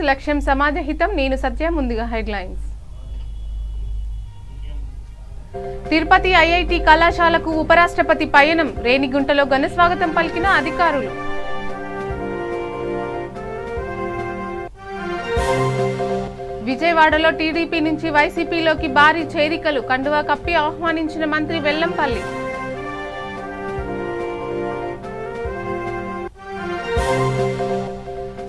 లక్ష్యం సమాజ హితం. నేను సత్య. ముందుగా హెడ్లైన్స్. తిరుపతి ఐఐటి కళాశాలకు ఉపరాష్ట్రపతి పయనం. రేణిగుంటలో ఘన స్వాగతం పలికిన అధికారులు. విజయవాడలో టీడీపీ నుంచి వైసీపీలోకి భారీ చేరికలు. కండువా కప్పి ఆహ్వానించిన మంత్రి వెల్లంపల్లి.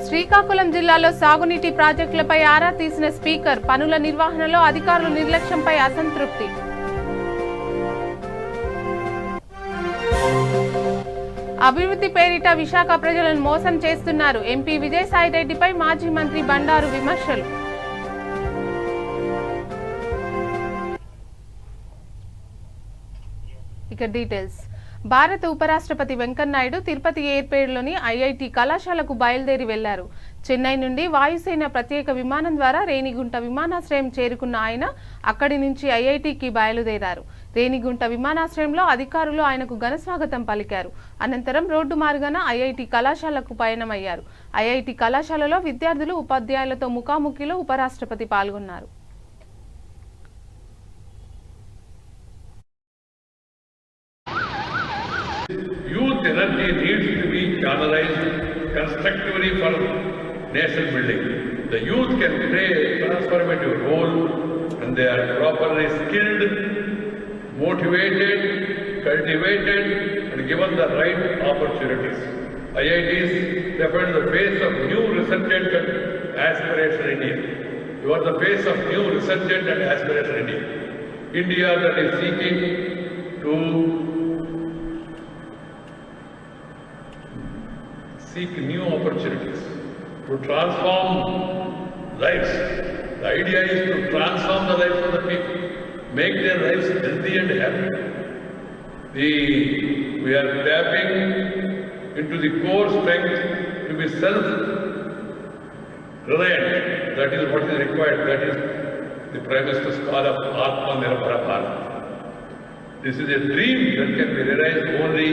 శ్రీకాకుళం జిల్లాలో సాగునీటి ప్రాజెక్టులపై ఆరా తీసిన స్పీకర్. పనుల నిర్వహణలో అధికారుల నిర్లక్ష్యంపై అసంతృప్తి. అభివృద్ధి పేరిట విశాఖ ప్రజలను మోసం చేస్తున్నారు. ఎంపీ విజయసాయిరెడ్డిపై మాజీ మంత్రి బండారు విమర్శలు. ఇక డీటెయిల్స్. భారత ఉపరాష్ట్రపతి వెంకయ్యనాయుడు తిరుపతి ఎయిర్పోర్ట్లోని ఐఐటి కళాశాలకు బయలుదేరి వెళ్లారు. చెన్నై నుండి వాయుసేన ప్రత్యేక విమానం ద్వారా రేణిగుంట విమానాశ్రయం చేరుకున్న ఆయన అక్కడి నుంచి ఐఐటికి బయలుదేరారు. రేణిగుంట విమానాశ్రయంలో అధికారులు ఆయనకు ఘనస్వాగతం పలికారు. అనంతరం రోడ్డు మార్గాన ఐఐటి కళాశాలకు పయనమయ్యారు. ఐఐటి కళాశాలలో విద్యార్థులు, ఉపాధ్యాయులతో ముఖాముఖిలో ఉపరాష్ట్రపతి పాల్గొన్నారు. Youth energy needs to be channelized constructively for nation building. The youth can play a transformative role when they are properly skilled, motivated, cultivated and given the right opportunities. IITs represent the face of new resurgent and aspirational India. You are the face of new resurgent and aspirational India. India that is seeking to seek new opportunities, to transform lives. The idea is to transform the lives of the people, make their lives healthy and happy. We are tapping into the core strength to be self-reliant. That is what is required. That is the Prime Minister's call of Atmanirbhar Bharat. This is a dream that can be realized only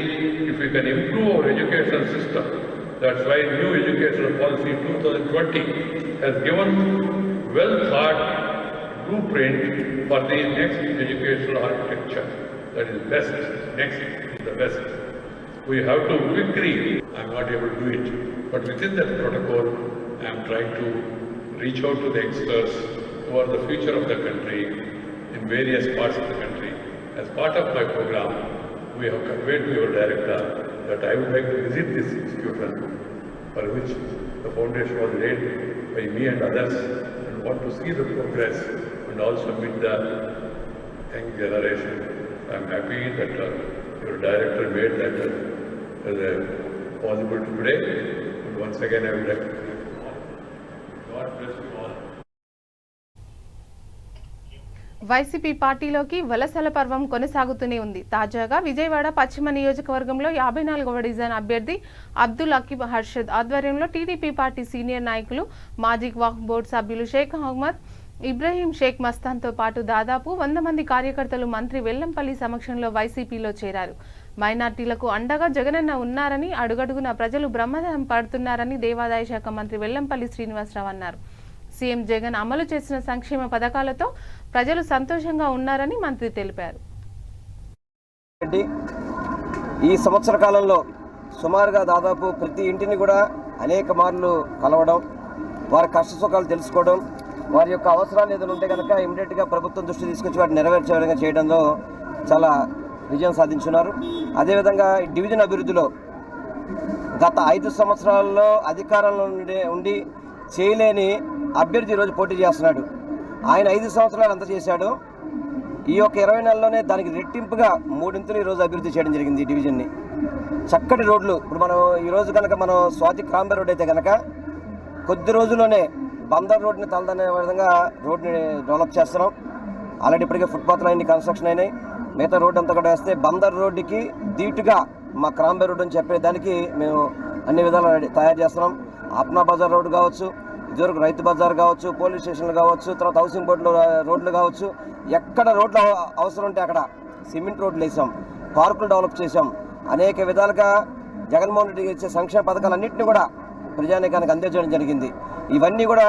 if we can improve our education system. That's why new educational policy 2020 has given well thought blueprint for the next educational architecture. That is best. Next is the best. We have to quickly, I am not able to do it, but within that protocol, I am trying to reach out to the experts who are the future of the country in various parts of the country. As part of my program, we have conveyed to your director that I would like to visit this institution for which the foundation was laid by me and others and want to see the progress and also meet the young generation. I am happy that your director made that possible today. And once again I would like to thank you all. God bless you all. YCP పార్టీలోకి వలసల పర్వం కొనసాగుతూనే ఉంది. తాజాగా విజయవాడ పశ్చిమ నియోజకవర్గంలో 54వ division అభ్యర్థి అబ్దుల్ అకీబ్ హర్షద్ ఆధ్వర్యంలో టీడీపీ పార్టీ సీనియర్ నాయకులు, మాజీ వక్ఫ్ బోర్డు సభ్యులు షేక్ అహ్మద్, ఇబ్రహీం షేక్ మస్తాన్తో పాటు దాదాపు 100 మంది కార్యకర్తలు మంత్రి వెల్లంపల్లి సమక్షంలో వైసీపీలో చేరారు. మైనార్టీలకు అండగా జగనన్న ఉన్నారని, అడుగడుగున ప్రజలు బ్రహ్మరథం పడుతున్నారని దేవాదాయ శాఖ మంత్రి వెల్లంపల్లి శ్రీనివాసరావు అన్నారు. సీఎం జగన్ అమలు చేసిన సంక్షేమ పథకాలతో ప్రజలు సంతోషంగా ఉన్నారని మంత్రి తెలిపారు. ఈ సంవత్సర కాలంలో సుమారుగా దాదాపు ప్రతి ఇంటిని కూడా అనేక మార్లు కలవడం, వారి కష్ట సుఖాలు తెలుసుకోవడం, వారి యొక్క అవసరాలు ఏదైనా ఉంటే కనుక ఇమీడియట్గా ప్రభుత్వం దృష్టి తీసుకొచ్చి వాటిని నెరవేర్చే విధంగా చేయడంలో చాలా విజయం సాధించున్నారు. అదేవిధంగా డివిజన్ అభివృద్ధిలో గత 5 సంవత్సరాల్లో అధికారంలో ఉండి చేయలేని అభ్యర్థి ఈరోజు పోటీ చేస్తున్నాడు. ఆయన 5 సంవత్సరాలు అంత చేశాడు. ఈ యొక్క 20 నెలల్లోనే దానికి రెట్టింపుగా 3 ఇంతలు ఈరోజు అభివృద్ధి చేయడం జరిగింది. ఈ డివిజన్ని చక్కటి రోడ్లు, ఇప్పుడు మనం ఈరోజు కనుక మనం స్వాతి క్రాంబే రోడ్ అయితే కనుక కొద్ది రోజుల్లోనే బందర్ రోడ్ని తలదనే విధంగా రోడ్ని డెవలప్ చేస్తున్నాం. ఆల్రెడీ ఇప్పటికే ఫుట్పాత్లు అన్ని కన్స్ట్రక్షన్ అయినాయి. మిగతా రోడ్డు అంతా కూడా వేస్తే బందర్ రోడ్డుకి ధీటుగా మా క్రాంబే రోడ్ అని చెప్పేదానికి మేము అన్ని విధాలు తయారు చేస్తున్నాం. ఆప్నా బజార్ రోడ్డు కావచ్చు, ఇదివరకు రైతు బజార్ కావచ్చు, పోలీస్ స్టేషన్లు కావచ్చు, తర్వాత హౌసింగ్ బోర్డులో రోడ్లు కావచ్చు, ఎక్కడ రోడ్లు అవసరం ఉంటే అక్కడ సిమెంట్ రోడ్లు వేసాం, పార్కులు డెవలప్ చేసాం. అనేక విధాలుగా జగన్మోహన్ రెడ్డి ఇచ్చే సంక్షేమ పథకాలన్నింటినీ కూడా ప్రజానీకానికి అందజేయడం జరిగింది. ఇవన్నీ కూడా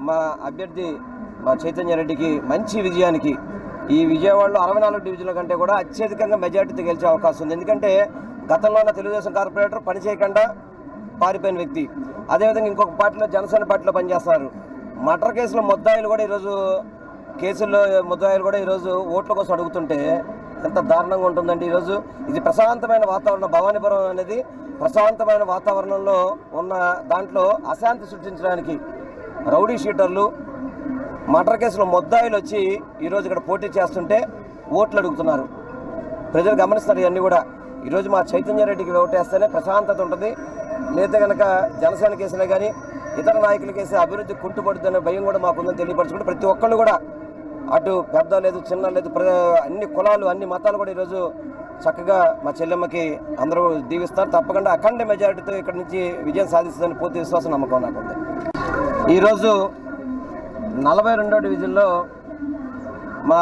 మా అభ్యర్థి మా చైతన్య రెడ్డికి మంచి విజయానికి ఈ విజయవాడలో 64 డివిజన్ల కంటే కూడా అత్యధికంగా మెజార్టీతో గెలిచే అవకాశం ఉంది. ఎందుకంటే గతంలో తెలుగుదేశం కార్పొరేటర్ పని చేయకుండా పారిపోయిన వ్యక్తి, అదేవిధంగా ఇంకొక పార్టీలో జనసేన పార్టీలో పనిచేస్తున్నారు. మర్డర్ కేసులో ముద్దాయిలు కూడా ఈరోజు ఈరోజు ఓట్ల కోసం అడుగుతుంటే ఎంత దారుణంగా ఉంటుందండి. ఈరోజు ఇది ప్రశాంతమైన వాతావరణం, భవానీపురం అనేది ప్రశాంతమైన వాతావరణంలో ఉన్న దాంట్లో అశాంతి సృష్టించడానికి రౌడీ షీటర్లు మర్డర్ కేసులో ముద్దాయిలు వచ్చి ఈరోజు ఇక్కడ పోటీ చేస్తుంటే ఓట్లు అడుగుతున్నారు. ప్రజలు గమనిస్తారు ఇవన్నీ కూడా. ఈరోజు మా చైతన్య రెడ్డికి ఓటేస్తేనే ప్రశాంతత ఉంటుంది, లేదా కనుక జనసేన కేసులే కానీ ఇతర నాయకుల కేసు అభివృద్ధి కుంటుపడుతుందనే భయం కూడా మాకుందని తెలియపరచుకుంటే ప్రతి ఒక్కళ్ళు కూడా అటు పెద్ద లేదు చిన్న లేదు అన్ని కులాలు అన్ని మతాలు కూడా ఈరోజు చక్కగా మా చెల్లెమ్మకి అందరూ దీవిస్తారు. తప్పకుండా అఖండ మెజారిటీతో ఇక్కడ నుంచి విజయం సాధిస్తుందని పూర్తి విశ్వాసం నమ్మకం నాకు ఉంది. ఈరోజు 42వ డివిజన్లో మా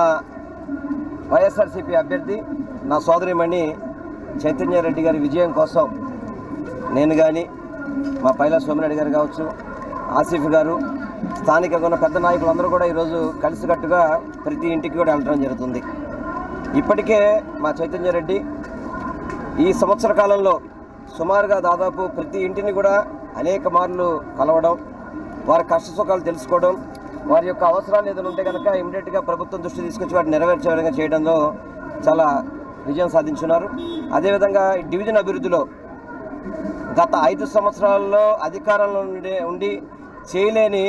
వైఎస్ఆర్సీపీ అభ్యర్థి నా సోదరిమణి చైతన్య రెడ్డి గారి విజయం కోసం నేను కానీ మా పైలా సోమిరెడ్డి గారు కావచ్చు, ఆసిఫ్ గారు, స్థానికంగా ఉన్న పెద్ద నాయకులందరూ కూడా ఈరోజు కలిసికట్టుగా ప్రతి ఇంటికి కూడా వెళ్ళడం జరుగుతుంది. ఇప్పటికే మా చైతన్య రెడ్డి ఈ సంవత్సర కాలంలో సుమారుగా దాదాపు ప్రతి ఇంటిని కూడా అనేక మార్లు కలవడం, వారి కష్ట సుఖాలు తెలుసుకోవడం, వారి యొక్క అవసరాలు ఏదైనా ఉంటే కనుక ఇమీడియట్గా ప్రభుత్వం దృష్టి తీసుకొచ్చి వాటిని నెరవేర్చే విధంగా చేయడంలో చాలా విజయం సాధించున్నారు. అదేవిధంగా డివిజన్ అభివృద్ధిలో గత 5 సంవత్సరాల్లో అధికారంలో ఉండి చేయలేని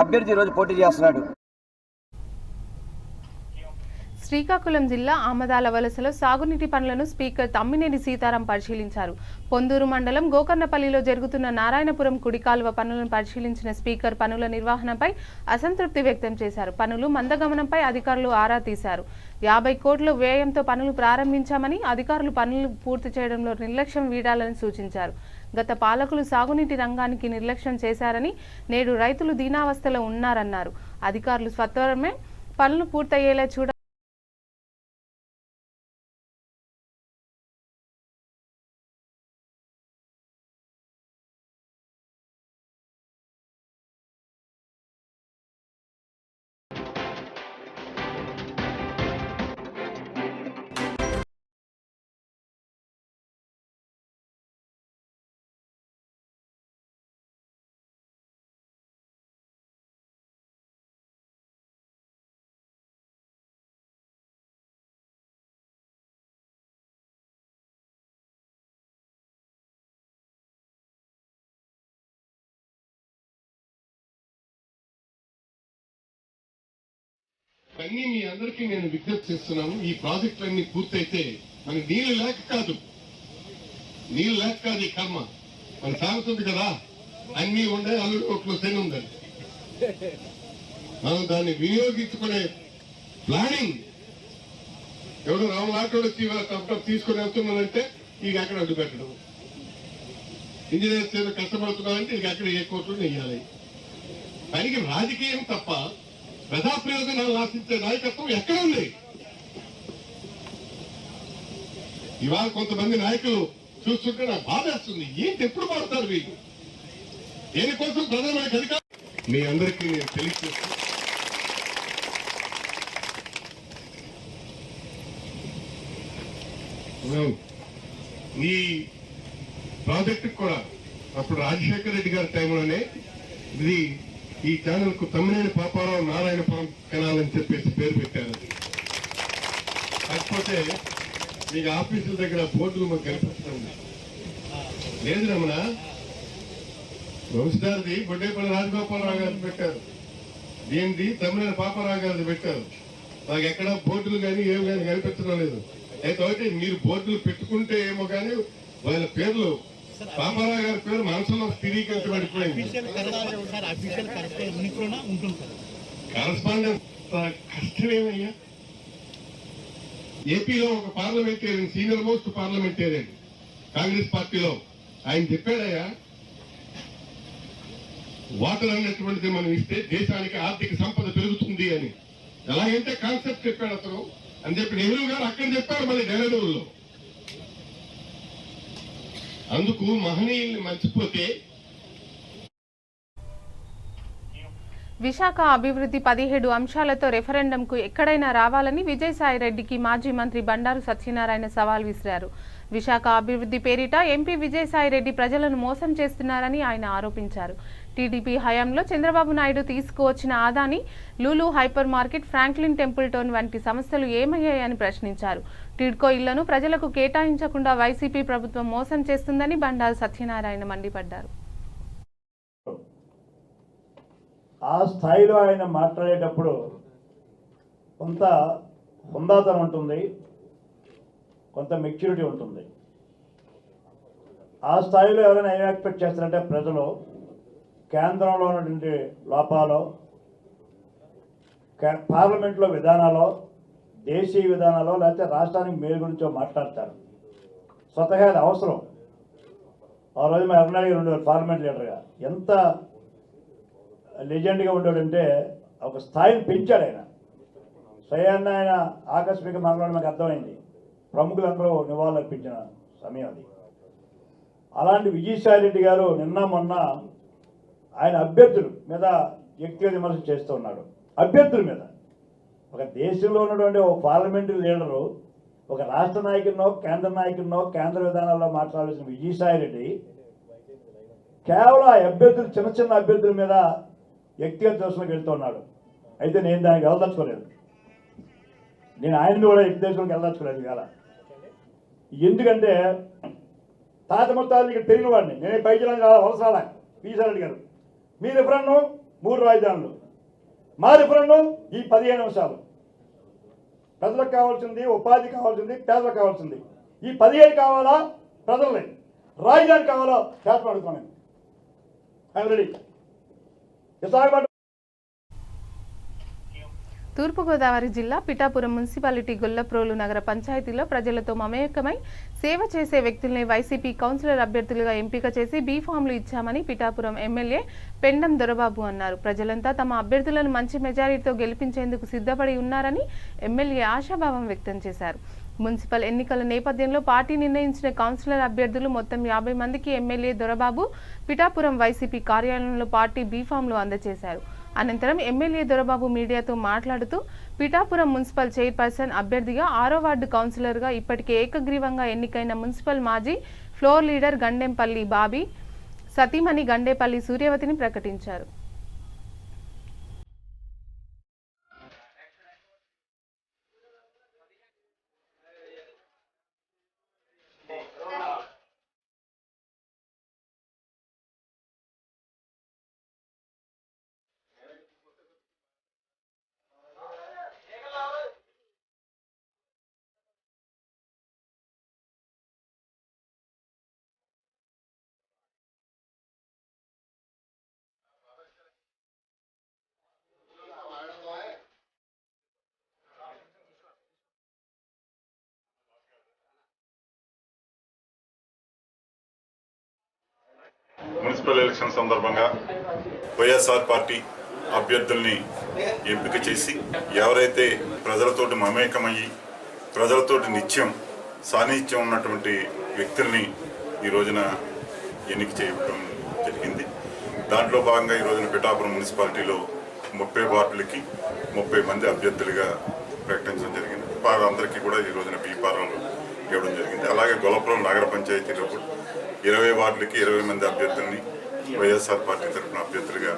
అభ్యర్థి ఈరోజు పోటీ చేస్తున్నాడు. శ్రీకాకుళం జిల్లా ఆమదాల వలసలో సాగునీటి పనులను స్పీకర్ తమ్మినేని సీతారాం పరిశీలించారు. పొందూరు మండలం గోకర్ణపల్లిలో జరుగుతున్న నారాయణపురం కుడికాలువ పనులను పరిశీలించిన స్పీకర్ పనుల నిర్వహణపై అసంతృప్తి వ్యక్తం చేశారు. పనులు మందగమనంపై అధికారులు ఆరా తీశారు. 50 కోట్ల వ్యయంతో పనులు ప్రారంభించామని, అధికారులు పనులు పూర్తి చేయడంలో నిర్లక్ష్యం వీడాలని సూచించారు. గత పాలకులు సాగునీటి రంగానికి నిర్లక్ష్యం చేశారని, నేడు రైతులు దీనావస్థలో ఉన్నారన్నారు. అధికారులు సత్వరమే పనులు పూర్తయ్యేలా చూడాలని అన్ని మీ అందరికీ నేను విజ్ఞప్తి చేస్తున్నాను. ఈ ప్రాజెక్టులన్నీ పూర్తయితే మనకి నీళ్లు లేక కాదు ఈ కర్మ మన సాగుతుంది కదా, అన్ని ఉండే అల్లుడు ఒకటి శని ఉందని మనం దాన్ని వినియోగించుకునే ప్లానింగ్. ఎవడు రామలాటోడు తీసుకుని వెళ్తున్నానంటే ఇక అక్కడ అడ్డు పెట్టడం, ఇంజనీర్స్ ఏదో కష్టపడుతున్నారంటే ఇక అక్కడ ఏ కోట్లు నెయ్యాలి. పనికి రాజకీయం తప్ప ప్రజా ప్రయోజనాలు ఆశించే నాయకత్వం ఎక్కడ ఉంది? ఇవాళ కొంతమంది నాయకులు చూస్తుంటే నాకు బాధేస్తుంది. ఏంటి ఎప్పుడు పడతారు వీళ్ళు? దేనికోసం ప్రధానమైన అధికారం మీ అందరికీ నేను తెలియజేస్తాను. ఈ ప్రాజెక్టు కూడా అప్పుడు రాజశేఖర రెడ్డి గారి టైంలోనే ఇది ఈ ఛానల్ కు తమ్మినేని పాపారావు నారాయణపురం కెనాల్ అని చెప్పేసి పేరు పెట్టారు. కాకపోతే మీకు ఆఫీసుల దగ్గర బోర్డులు మాకు కనిపిస్తుంది. లేదు రమణ, వంశధారది బొడ్డేపల్లి రాజగోపాలరావు గారు పెట్టారు, దీనిది తమ్మినేని పాపారావు గారిది పెట్టారు. నాకు ఎక్కడ బోర్డులు కానీ ఏమి కానీ కనిపించడం లేదు. అయితే మీరు బోర్డులు పెట్టుకుంటే ఏమో కానీ వాళ్ళ పేర్లు పాపారావు గారి పేరు మనసులో స్థిరీకరించబడిపోయింది. కరస్పాండెన్స్ కష్టమేమయ్యా? ఏపీలో ఒక parliamentarian, senior most parliamentarian Congress పార్టీలో, ఆయన చెప్పాడయ్యా, వాటర్ అన్నటువంటిది మనం ఇస్తే దేశానికి ఆర్థిక సంపద పెరుగుతుంది అని. ఎలాగంటే కాన్సెప్ట్ చెప్పాడు అతను అని చెప్పి నెహ్రూ గారు అక్కడ చెప్పారు మళ్ళీ నెల్లూరులో. అందుకు మహనీయుల్ని మర్చిపోతే విశాఖ అభివృద్ధి 17 అంశాలతో రెఫరెండంకు ఎక్కడైనా రావాలని విజయసాయిరెడ్డికి మాజీ మంత్రి బండారు సత్యనారాయణ సవాల్ విసిరారు. విశాఖ అభివృద్ధి పేరిట ఎంపీ విజయసాయిరెడ్డి ప్రజలను మోసం చేస్తున్నారని ఆయన ఆరోపించారు. టీడీపీ హయాంలో చంద్రబాబు నాయుడు తీసుకువచ్చిన Adani, Lulu hyper market, Franklin Templeton వంటి సంస్థలు ఏమయ్యాయని ప్రశ్నించారు. టిడ్కో ఇళ్లను ప్రజలకు కేటాయించకుండా వైసీపీ ప్రభుత్వం మోసం చేస్తుందని బండారు సత్యనారాయణ మండిపడ్డారు. ఆ స్థాయిలో ఆయన మాట్లాడేటప్పుడు కొంత హుందాతనం ఉంటుంది, కొంత మెచ్యూరిటీ ఉంటుంది. ఆ స్థాయిలో ఎవరైనా ఏం ఎక్స్పెక్ట్ చేస్తారంటే ప్రజలు కేంద్రంలో ఉన్నటువంటి లోపాలు, పార్లమెంట్లో విధానాలు, దేశీయ విధానాలు, లేకపోతే రాష్ట్రానికి మేలు గురించో మాట్లాడతారు. స్వతహా అది అవసరం. ఆ రోజు మా ఎర్రనాయుడు గారు ఉండేవారు పార్లమెంట్ లీడర్గా. ఎంత లెజెండ్గా ఉండేవాడంటే ఒక స్థాయిని పెంచాడు ఆయన. స్వయాన్ని ఆయన ఆకస్మిక మరణం మాకు అర్థమైంది. ప్రముఖులందరూ నివాళులు అర్పించిన సమయం అది. అలాంటి విజయసాయిరెడ్డి గారు నిన్న మొన్న ఆయన అభ్యర్థుల మీద వ్యక్తిగత విమర్శ చేస్తూ ఉన్నాడు. అభ్యర్థుల మీద ఒక దేశంలో ఉన్నటువంటి ఒక పార్లమెంటరీ లీడరు, ఒక రాష్ట్ర నాయకుడినో కేంద్ర నాయకుడినో కేంద్ర విధానాల్లో మాట్లాడాల్సిన విజయసాయిరెడ్డి కేవలం ఆ అభ్యర్థులు, చిన్న చిన్న అభ్యర్థుల మీద వ్యక్తిగత దోషంలోకి వెళ్తున్నాడు. అయితే నేను దానికి వెళ్ళదలుచుకోలేదు. నేను ఆయనని కూడా వ్యక్తిగతంలోకి వెళ్ళదలుచుకోలేదు ఇవాళ. ఎందుకంటే తాత మొత్తాలు ఇక్కడ పెరిగిన వాడిని, నేనే పైకి అవసరాల విజయసాయిరెడ్డి గారు. మీ రిఫరెండం 3 రాజధానులు, మా రిఫరెండం ఈ 15 అంశాలు. ప్రజలకు కావాల్సింది ఉపాధి, కావాల్సింది పేదలకు కావాల్సింది. ఈ 15 కావాలా ప్రజలే, రాజధాని కావాలా పేదలు అడుగుతాను. I'm ready. విశాఖపట్నం తూర్పుగోదావరి జిల్లా పిఠాపురం మున్సిపాలిటీ గొల్లప్రోలు నగర పంచాయతీలో ప్రజలతో మమేకమై సేవ చేసే వ్యక్తుల్ని వైసీపీ కౌన్సిలర్ అభ్యర్థులుగా ఎంపిక చేసి బీఫామ్లు ఇచ్చామని పిఠాపురం ఎమ్మెల్యే పెండం దొరబాబు అన్నారు. ప్రజలంతా తమ అభ్యర్థులను మంచి మెజారిటీతో గెలిపించేందుకు సిద్ధపడి ఉన్నారని ఎమ్మెల్యే ఆశాభావం వ్యక్తం చేశారు. మున్సిపల్ ఎన్నికల నేపథ్యంలో పార్టీ నిర్ణయించిన కౌన్సిలర్ అభ్యర్థులు మొత్తం 50 మందికి ఎమ్మెల్యే దొరబాబు పిఠాపురం వైసీపీ కార్యాలయంలో పార్టీ బీఫామ్లు అందజేశారు. అనంతరం ఎమ్మెల్యే దొరబాబు మీడియాతో మాట్లాడుతూ పిఠాపురం మున్సిపల్ చైర్పర్సన్ అభ్యర్థిగా 6వ వార్డు కౌన్సిలర్గా ఇప్పటికే ఏకగ్రీవంగా ఎన్నికైన మున్సిపల్ మాజీ ఫ్లోర్ లీడర్ గండెంపల్లి బాబీ సతీమణి గండేపల్లి సూర్యవతిని ప్రకటించారు. మున్సిపల్ ఎలక్షన్ సందర్భంగా వైఎస్ఆర్ పార్టీ అభ్యర్థుల్ని ఎంపిక చేసి ఎవరైతే ప్రజలతోటి మమేకమయ్యి ప్రజలతోటి నిత్యం సాన్నిహిత్యం ఉన్నటువంటి వ్యక్తుల్ని ఈ రోజున ఎన్నిక చేయడం జరిగింది. దాంట్లో భాగంగా ఈ రోజున పిఠాపురం మున్సిపాలిటీలో 30 వార్డులకి 30 మంది అభ్యర్థులుగా ప్రకటించడం జరిగింది. వారందరికీ కూడా ఈ రోజున బీఫారాలు ఇవ్వడం జరిగింది. అలాగే గొల్లపురం నగర పంచాయతీలో కూడా 20 వార్డులకి 20 మంది అభ్యర్థుల్ని వైఎస్ఆర్ పార్టీ తరఫున అభ్యర్థులుగా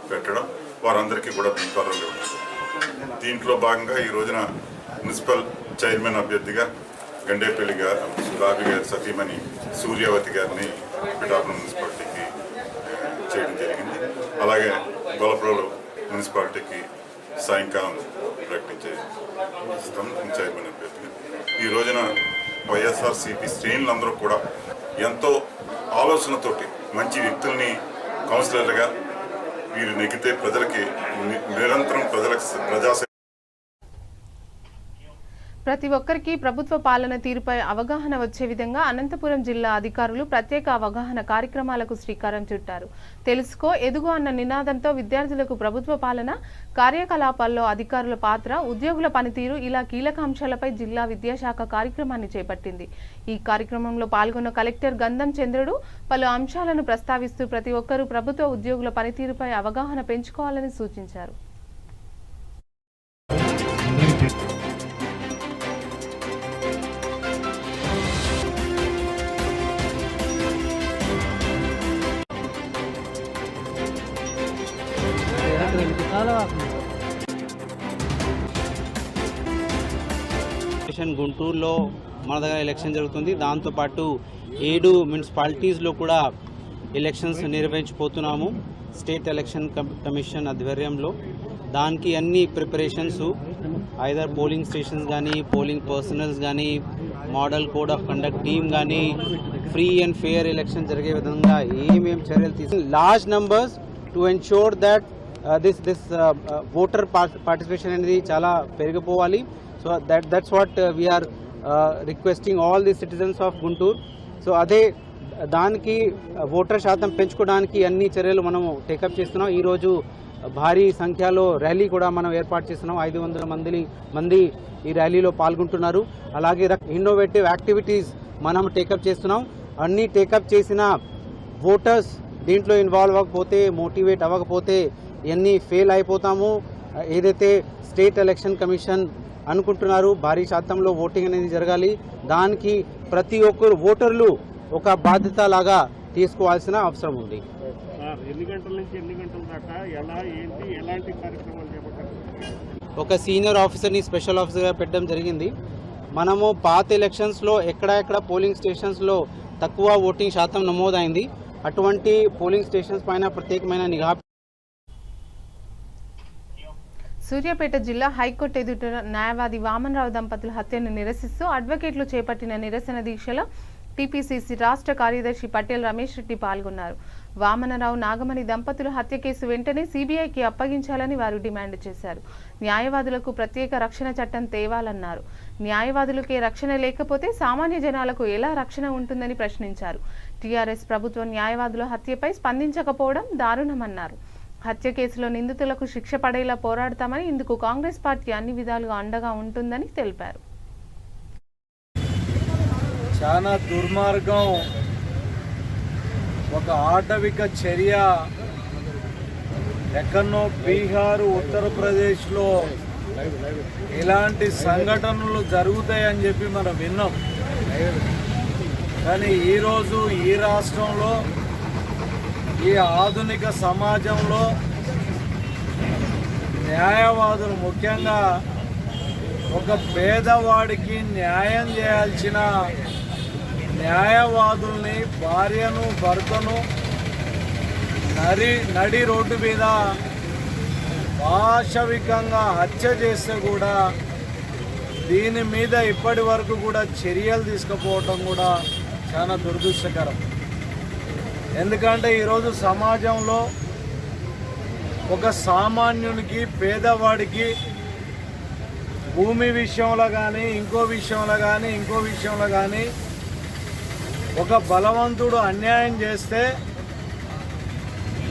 పెట్టడం, వారందరికీ కూడా బీఫారాలు ఇవ్వడం. దీంట్లో భాగంగా ఈ రోజున మున్సిపల్ చైర్మన్ అభ్యర్థిగా గండేపల్లి గారు బాబీ గారి సతీమణి సూర్యవతి గారిని పిఠాపురం మున్సిపాలిటీకి చేయడం జరిగింది. అలాగే గొల్లపురం మున్సిపాలిటీకి సాయంకాలం ప్రకటించే చైర్మన్ అభ్యర్థిగా ఈ రోజున వైఎస్ఆర్సీపీ శ్రేణులందరూ కూడా ఎంతో ఆలోచనతోటి మంచి వ్యక్తుల్ని కౌన్సిలర్గా వీరు నెగ్గితే ప్రజలకి నిరంతరం ప్రజలకు ప్రజాసేవ. ప్రతి ఒక్కరికి ప్రభుత్వ పాలన తీరుపై అవగాహన వచ్చే విధంగా అనంతపురం జిల్లా అధికారులు ప్రత్యేక అవగాహన కార్యక్రమాలకు శ్రీకారం చుట్టారు. తెలుసుకో ఎదుగు అన్న నినాదంతో విద్యార్థులకు ప్రభుత్వ పాలన కార్యకలాపాల్లో అధికారుల పాత్ర, ఉద్యోగుల పనితీరు ఇలా కీలక అంశాలపై జిల్లా విద్యాశాఖ కార్యక్రమాన్ని చేపట్టింది. ఈ కార్యక్రమంలో పాల్గొన్న కలెక్టర్ గంధం చంద్రుడు పలు అంశాలను ప్రస్తావిస్తూ ప్రతి ఒక్కరూ ప్రభుత్వ ఉద్యోగుల పనితీరుపై అవగాహన పెంచుకోవాలని సూచించారు. గుంటూరులో మన దగ్గర ఎలక్షన్ జరుగుతుంది. దాంతోపాటు 7 మున్సిపాలిటీస్లో కూడా ఎలక్షన్స్ నిర్వహించబోతున్నాము. స్టేట్ ఎలక్షన్ కమిషన్ ఆధ్వర్యంలో దానికి అన్ని ప్రిపరేషన్స్ ఐదర్ పోలింగ్ స్టేషన్స్ కానీ, పోలింగ్ పర్సనల్స్ కానీ, model code of conduct team కానీ, ఫ్రీ అండ్ ఫెయిర్ ఎలక్షన్ జరిగే విధంగా ఏమేమి చర్యలు తీసుకు large numbers to ensure that this voter participation అనేది చాలా పెరిగిపోవాలి. So that's what we are requesting all the citizens of Guntur. So అదే దానికి ఓటర్ శాతం పెంచుకోవడానికి అన్ని చర్యలు మనము టేకప్ చేస్తున్నాం. ఈరోజు భారీ సంఖ్యలో ర్యాలీ కూడా మనం ఏర్పాటు చేస్తున్నాం. 500 మంది ఈ ర్యాలీలో పాల్గొంటున్నారు. అలాగే ఇన్నోవేటివ్ యాక్టివిటీస్ మనం టేకప్ చేస్తున్నాం. అన్ని టేకప్ చేసిన ఓటర్స్ దీంట్లో ఇన్వాల్వ్ అవ్వకపోతే, మోటివేట్ అవ్వకపోతే ఇవన్నీ ఫెయిల్ అయిపోతాము. ఏదైతే స్టేట్ ఎలక్షన్ కమిషన్ అనుకుంటున్నారు భారీ శాతంలో ఓటింగ్ అనేది జరగాలి, దానికి ప్రతి ఒక్కరు ఓటర్లు ఒక బాధ్యత లాగా తీసుకోవాల్సిన అవసరం ఉంది. ఎన్ని గంటల నుంచి ఎన్ని గంటల దాకా ఎలాంటి కార్యక్రమాలు చేపట్టారు? ఒక సీనియర్ ఆఫీసర్ని స్పెషల్ ఆఫీసర్గా పెట్టడం జరిగింది. మనము పాత ఎలక్షన్స్లో ఎక్కడ పోలింగ్ స్టేషన్స్లో తక్కువ ఓటింగ్ శాతం నమోదైంది. అటువంటి పోలింగ్ స్టేషన్స్ పైన ప్రత్యేకమైన నిఘా. సూర్యాపేట జిల్లా హైకోర్టు ఎదుట న్యాయవాది వామనరావు దంపతుల హత్యను నిరసిస్తూ అడ్వకేట్లు చేపట్టిన నిరసన దీక్షలో టీపీసీసీ రాష్ట్ర కార్యదర్శి పటేల్ రమేష్ రెడ్డి పాల్గొన్నారు. వామనరావు నాగమణి దంపతుల హత్య కేసు వెంటనే సీబీఐకి అప్పగించాలని వారు డిమాండ్ చేశారు. న్యాయవాదులకు ప్రత్యేక రక్షణ చట్టం తేవాలన్నారు. న్యాయవాదులకే రక్షణ లేకపోతే సామాన్య జనాలకు ఎలా రక్షణ ఉంటుందని ప్రశ్నించారు. టీఆర్ఎస్ ప్రభుత్వం న్యాయవాదుల హత్యపై స్పందించకపోవడం దారుణమన్నారు. హత్య కేసులో నిందితులకు శిక్ష పడేలా పోరాడతామని, ఇందుకు కాంగ్రెస్ పార్టీ అన్ని విధాలుగా అండగా ఉంటుందని తెలిపారు. చాలా దుర్మార్గం, ఒక ఆటవిక చర్య. ఎక్కడో బీహార్, ఉత్తరప్రదేశ్లో ఇలాంటి సంఘటనలు జరుగుతాయని చెప్పి మనం విన్నాం. కానీ ఈరోజు ఈ రాష్ట్రంలో, ఈ ఆధునిక సమాజంలో న్యాయవాదులు, ముఖ్యంగా ఒక పేదవాడికి న్యాయం చేయాల్సిన న్యాయవాదుల్ని, భార్యను భర్తను నడి రోడ్డు మీద పాశవికంగా హత్య చేస్తే కూడా దీని మీద ఇప్పటి వరకు కూడా చర్యలు తీసుకుపోవటం కూడా చాలా దురదృష్టకరం. ఎందుకంటే ఈరోజు సమాజంలో ఒక సామాన్యునికి, పేదవాడికి భూమి విషయంలో కానీ, ఇంకో విషయంలో కానీ ఒక బలవంతుడు అన్యాయం చేస్తే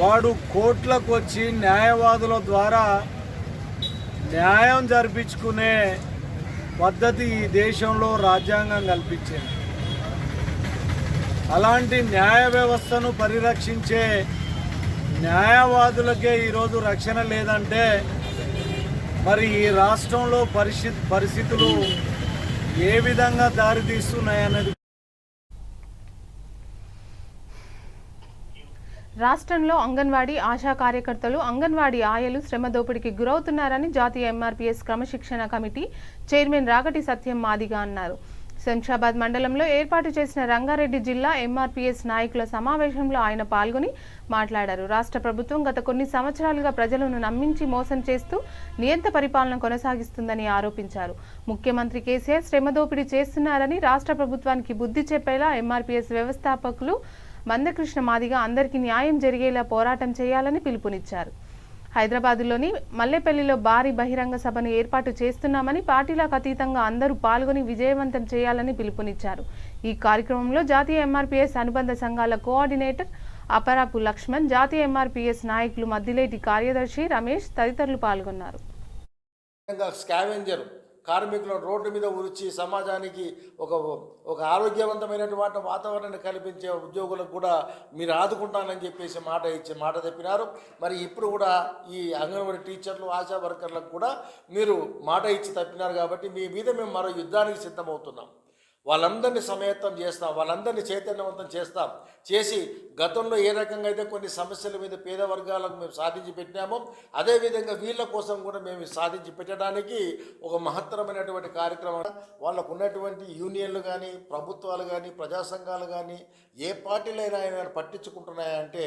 వాడు కోర్టులకు వచ్చి న్యాయవాదుల ద్వారా న్యాయం జరిపించుకునే పద్ధతి ఈ దేశంలో రాజ్యాంగం కల్పించింది. అలాంటి న్యాయ వ్యవస్థను పరిరక్షించే న్యాయవాదులకే ఈరోజు రక్షణ లేదంటే మరి ఈ రాష్ట్రంలో పరిస్థితులు ఏ విధంగా దారితీస్తున్నాయన్నది. రాష్ట్రంలో అంగన్వాడీ ఆశా కార్యకర్తలు, అంగన్వాడీ ఆయలు శ్రమ దోపిడీకి గురవుతున్నారని జాతీయ ఎంఆర్పీఎస్ క్రమశిక్షణ కమిటీ చైర్మన్ రాగటి సత్యం మాదిగా అన్నారు. శంషాబాద్ మండలంలో ఏర్పాటు చేసిన రంగారెడ్డి జిల్లా ఎంఆర్పీఎస్ నాయకుల సమావేశంలో ఆయన పాల్గొని మాట్లాడారు. రాష్ట్ర ప్రభుత్వం గత కొన్ని సంవత్సరాలుగా ప్రజలను నమ్మించి మోసం చేస్తూ నియంత పరిపాలన కొనసాగిస్తుందని ఆరోపించారు. ముఖ్యమంత్రి కేసీఆర్ శ్రమ దోపిడీ చేస్తున్నారని, రాష్ట్ర ప్రభుత్వానికి బుద్ధి చెప్పేలా ఎంఆర్పీఎస్ వ్యవస్థాపకులు మందకృష్ణ మాదిగా అందరికీ న్యాయం జరిగేలా పోరాటం చేయాలని పిలుపునిచ్చారు. హైదరాబాద్లోని మల్లెపల్లిలో భారీ బహిరంగ సభను ఏర్పాటు చేస్తున్నామని పార్టీలకు అతీతంగా అందరూ పాల్గొని విజయవంతం చేయాలని పిలుపునిచ్చారు. ఈ కార్యక్రమంలో జాతీయ ఎంఆర్పీఎస్ అనుబంధ సంఘాల కోఆర్డినేటర్ అపరాపు లక్ష్మణ్, జాతీయ ఎంఆర్పీఎస్ నాయకులు మద్దిలేటి కార్యదర్శి రమేష్ తదితరులు పాల్గొన్నారు. స్కావెంజర్ కార్మికులను రోడ్డు మీద ఉరిచి సమాజానికి ఒక ఆరోగ్యవంతమైనటువంటి వాతావరణాన్ని కల్పించే ఉద్యోగులకు కూడా మీరు ఆదుకుంటానని చెప్పేసి మాట చెప్పినారు. మరి ఇప్పుడు కూడా ఈ అంగన్వాడీ టీచర్లు, ఆశా వర్కర్లకు కూడా మీరు మాట ఇచ్చి తప్పినారు. కాబట్టి మీ మీద మేము మరో యుద్ధానికి సిద్ధమవుతున్నాం. వాళ్ళందరినీ సమయత్తం చేస్తాం, వాళ్ళందరినీ చైతన్యవంతం చేసి గతంలో ఏ రకంగా అయితే కొన్ని సమస్యల మీద పేద వర్గాలకు మేము సాధించి పెట్టినామో అదేవిధంగా వీళ్ళ కోసం కూడా మేము సాధించి పెట్టడానికి ఒక మహత్తరమైనటువంటి కార్యక్రమం. వాళ్ళకు ఉన్నటువంటి యూనియన్లు కానీ, ప్రభుత్వాలు కానీ, ప్రజా సంఘాలు కానీ ఏ పార్టీలైనా ఆయన పట్టించుకుంటున్నాయంటే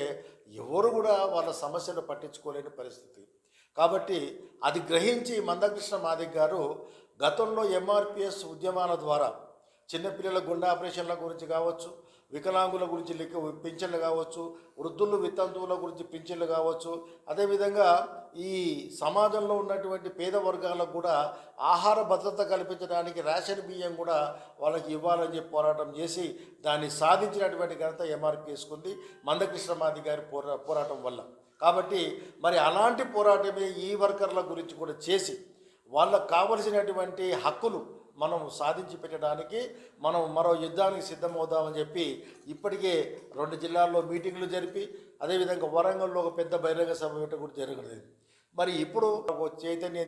ఎవరు కూడా వాళ్ళ సమస్యలు పట్టించుకోలేని పరిస్థితి. కాబట్టి అది గ్రహించి మందకృష్ణ మాదిగ గారు గతంలో ఎంఆర్పిఎస్ ఉద్యమాల ద్వారా చిన్నపిల్లల గుండె ఆపరేషన్ల గురించి కావచ్చు, వికలాంగుల గురించి పింఛన్లు కావచ్చు, వృద్ధులు వితంతువుల గురించి పింఛన్లు కావచ్చు, అదేవిధంగా ఈ సమాజంలో ఉన్నటువంటి పేద వర్గాలకు కూడా ఆహార భద్రత కల్పించడానికి రేషన్ బియ్యం కూడా వాళ్ళకి ఇవ్వాలని చెప్పి పోరాటం చేసి దాన్ని సాధించినటువంటి ఘనత ఎంఆర్పీఎస్కుంది మందకృష్ణ మాదిగ గారి పోరాటం వల్ల. కాబట్టి మరి అలాంటి పోరాటమే ఈ వర్కర్ల గురించి కూడా చేసి వాళ్ళకు కావలసినటువంటి హక్కులు మనం సాధించి పెట్టడానికి మనం మరో యుద్ధానికి సిద్ధమవుదామని చెప్పి ఇప్పటికే 2 జిల్లాల్లో మీటింగ్లు జరిపి అదేవిధంగా వరంగల్లో ఒక పెద్ద బహిరంగ సభ కూడా జరుగుతుంది. మరి ఇప్పుడు చైతన్య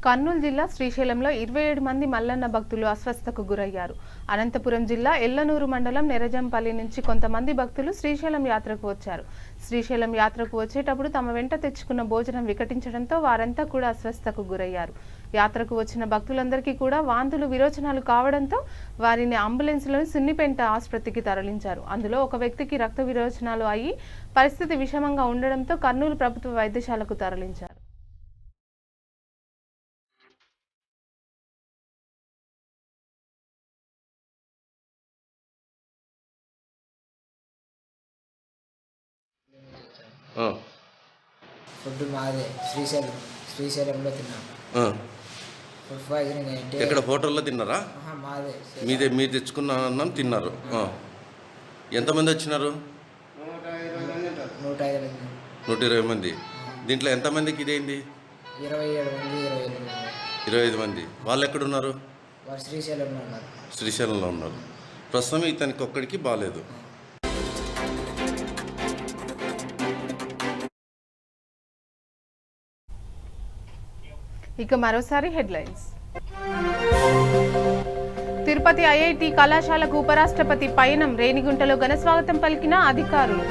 కర్నూలు జిల్లా శ్రీశైలంలో 27 మంది మల్లన్న భక్తులు అస్వస్థతకు గురయ్యారు. అనంతపురం జిల్లా ఎల్లనూరు మండలం నెరజంపల్లి నుంచి కొంతమంది భక్తులు శ్రీశైలం యాత్రకు వచ్చారు. శ్రీశైలం యాత్రకు వచ్చేటప్పుడు తమ వెంట తెచ్చుకున్న భోజనం వికటించడంతో వారంతా కూడా అస్వస్థతకు గురయ్యారు. యాత్రకు వచ్చిన భక్తులందరికీ కూడా వాంతులు, విరోచనాలు కావడంతో వారిని అంబులెన్స్లోని సున్నిపెంట ఆసుపత్రికి తరలించారు. అందులో ఒక వ్యక్తికి రక్త విరోచనాలు అయ్యి పరిస్థితి విషమంగా ఉండడంతో కర్నూలు ప్రభుత్వ వైద్యశాలకు తరలించారు. ఫుడ్ మాదే శ్రీశైలంలో తిన్నాము. ఫుడ్ పాయిజనింగ్ అంటే ఎక్కడ హోటల్లో తిన్నారా? మాదే మీరు తెచ్చుకున్న అన్నం తిన్నారు. ఎంతమంది వచ్చినారు? 120 మంది. దీంట్లో ఎంతమందికి ఇదేంది? 27 మంది. 25 మంది. వాళ్ళు ఎక్కడున్నారు? వాళ్ళు శ్రీశైలంలో ఉన్నారు. శ్రీశైలంలో ఉన్నారు. ప్రస్తుతం ఇతనికి ఒక్కడికి బాగాలేదు. ఇక మరోసారి హెడ్లైన్స్. తిరుపతి ఐఐటి కళాశాలకు ఉపరాష్ట్రపతి పయనం, రేణిగుంటలో ఘన స్వాగతం పలికిన అధికారులు.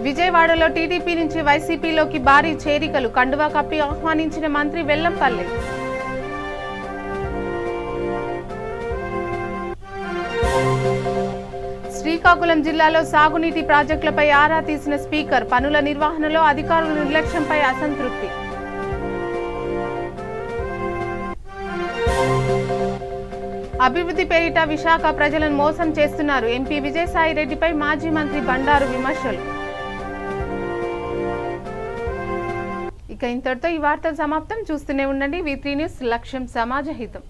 విజయవాడలో టీడీపీ నుంచి వైసీపీలోకి భారీ చేరికలు, కండువా కప్పి ఆహ్వానించిన మంత్రి వెల్లంపల్లి. శ్రీకాకుళం జిల్లాలో సాగునీటి ప్రాజెక్టులపై ఆరా తీసిన స్పీకర్, పనుల నిర్వహణలో అధికారుల నిర్లక్ష్యంపై అసంతృప్తి. అభివృద్ధి పేరిట విశాఖ ప్రజలను మోసం చేస్తున్నారు, ఎంపీ విజయసాయిరెడ్డిపై మాజీ మంత్రి బండారు విమర్శలు. ఇక ఇంతటితో ఈ వార్తలు సమాప్తం. చూస్తూనే ఉండండి V3 న్యూస్, లక్ష్యం సమాజ హితం.